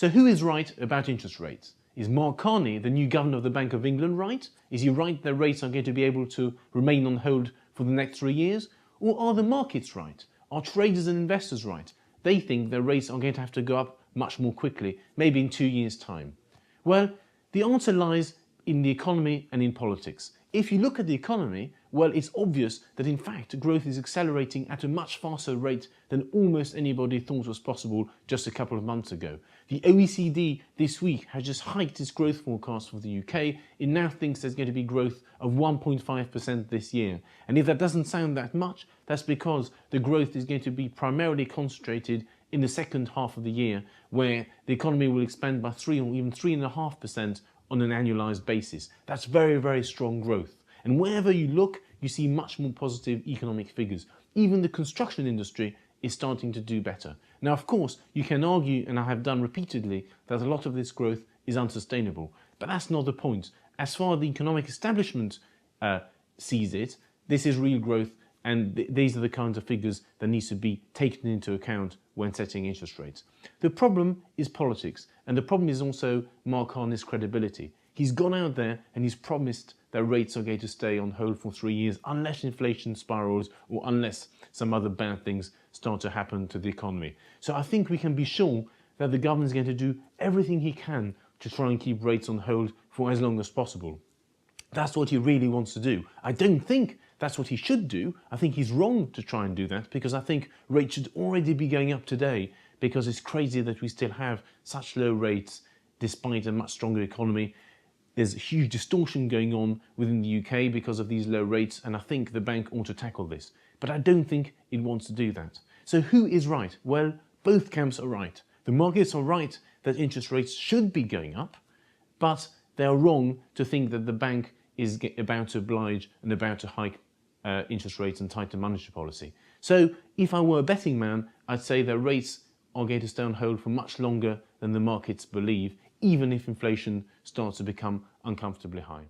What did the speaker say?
So who is right about interest rates? Is Mark Carney, the new governor of the Bank of England, right? Is he right that rates are going to be able to remain on hold for the next 3 years? Or are the markets right? Are traders and investors right? They think that rates are going to have to go up much more quickly, maybe in 2 years' time. Well, the answer lies in the economy and in politics. If you look at the economy, well, it's obvious that in fact growth is accelerating at a much faster rate than almost anybody thought was possible just a couple of months ago. The OECD this week has just hiked its growth forecast for the UK. It now thinks there's going to be growth of 1.5% this year. And if that doesn't sound that much, that's because the growth is going to be primarily concentrated in the second half of the year, where the economy will expand by 3 or even 3.5% on an annualized basis. That's very, very strong growth. And wherever you look, you see much more positive economic figures. Even the construction industry is starting to do better. Now, of course, you can argue, and I have done repeatedly, that a lot of this growth is unsustainable. But that's not the point. As far as the economic establishment sees it, this is real growth, and these are the kinds of figures that needs to be taken into account when setting interest rates. The problem is politics, and the problem is also Mark Carney's credibility. He's gone out there and he's promised that rates are going to stay on hold for 3 years unless inflation spirals or unless some other bad things start to happen to the economy. So I think we can be sure that the government is going to do everything he can to try and keep rates on hold for as long as possible. That's what he really wants to do. I don't think that's what he should do. I think he's wrong to try and do that, because I think rates should already be going up today, because it's crazy that we still have such low rates despite a much stronger economy. There's a huge distortion going on within the UK because of these low rates, and I think the bank ought to tackle this. But I don't think it wants to do that. So who is right? Well, both camps are right. The markets are right that interest rates should be going up, but they are wrong to think that the bank is about to oblige and about to hike interest rates and tighten monetary policy. So if I were a betting man, I'd say that rates are going to stay on hold for much longer than the markets believe, even if inflation starts to become uncomfortably high.